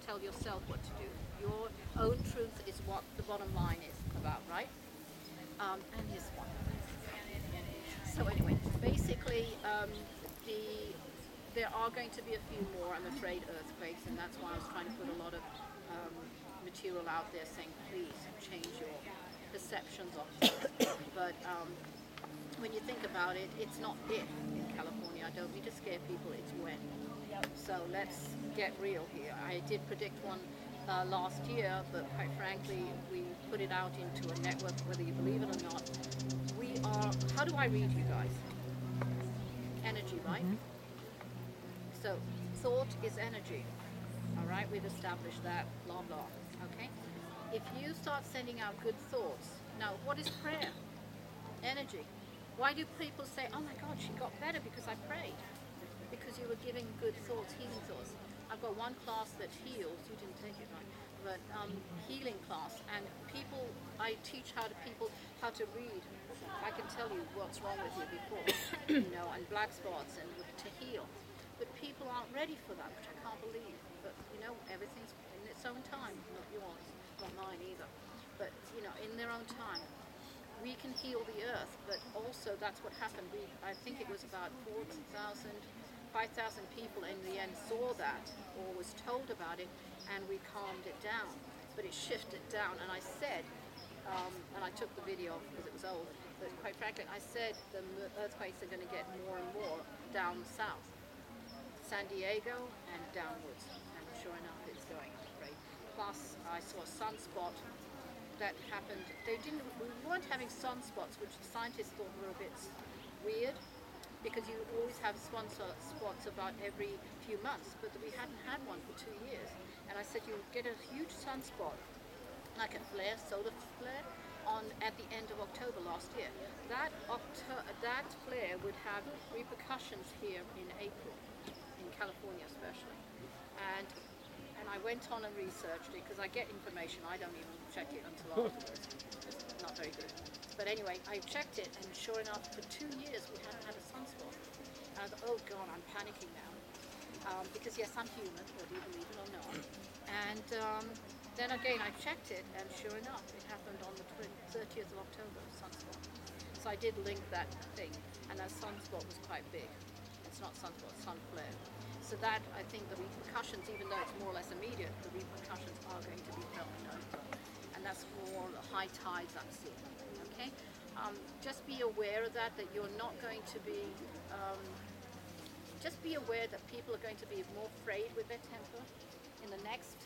tell yourself what to do. Your own truth is what the bottom line is about, right? And here's one. So anyway, basically, there are going to be a few more, I'm afraid, earthquakes, and that's why I was trying to put a lot of material out there saying, please change your perceptions of things. But when you think about it, it's not if in California. I don't mean to scare people, it's when. So let's get real here. I did predict one last year, but quite frankly, we put it out into a network, whether you believe it or not. We are, how do I read you guys? Energy, right? So thought is energy. All right, we've established that, blah, blah, okay? If you start sending out good thoughts, now what is prayer? Energy. Why do people say, oh my God, she got better because I prayed? Because you were giving good thoughts, healing thoughts. I've got one class that heals, you didn't take it right, but healing class, and people, I teach how to read. I can tell you what's wrong with you before, and black spots and to heal. But people aren't ready for that, which I can't believe. But everything's in its own time, not yours, not mine either. But in their own time. We can heal the earth, but also that's what happened. I think it was about 5,000 people in the end saw that or was told about it, and we calmed it down. But it shifted down, and I said, and I took the video off because it was old, but quite frankly, I said the earthquakes are going to get more and more down south, San Diego and downwards, and sure enough, it's going great. Plus, I saw a sunspot that happened. We weren't having sunspots, which the scientists thought were a bit weird, because you always have sunspots about every few months, but we hadn't had one for 2 years. And I said you would get a huge sunspot, like a solar flare, at the end of October last year. That flare would have repercussions here in April, in California especially. And I went on and researched it, because I get information, I don't even check it until afterwards. It's not very good. But anyway, I checked it, and sure enough, for 2 years we hadn't had a sunspot. And I thought, oh God, I'm panicking now. Because yes, I'm human, whether you believe it or not. And then again, I checked it, and sure enough, it happened on the 30th of October, sunspot. So I did link that thing, and that sunspot was quite big. It's not sunspot, sun flare. So that, I think the repercussions, even though it's more or less immediate, the repercussions are going to be felt in April. And that's for the high tides I'm seeing, okay? Just be aware of that you're not going to be, just be aware that people are going to be more frayed with their temper in the next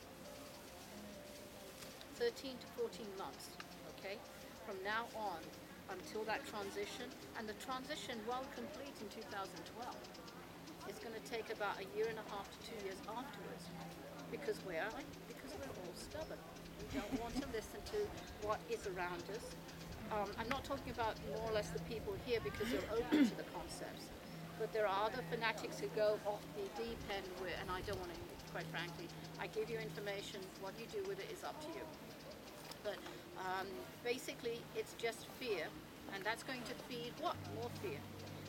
13 to 14 months, okay? From now on until that transition, and the transition won't complete in 2012. It's going to take about 1.5 years to 2 years afterwards. Because we're all stubborn. We don't want to listen to what is around us. I'm not talking about more or less the people here, because they're open to the concepts. But there are other fanatics who go off the deep end, and I don't want to, quite frankly. I give you information, what you do with it is up to you. But basically, it's just fear, and that's going to feed what? More fear.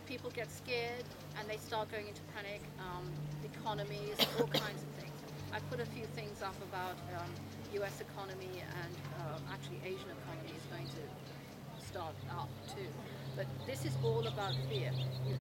People get scared, and they start going into panic, economies, all kinds of things. I put a few things up about US economy, and actually Asian economy is going to start up too. But this is all about fear. You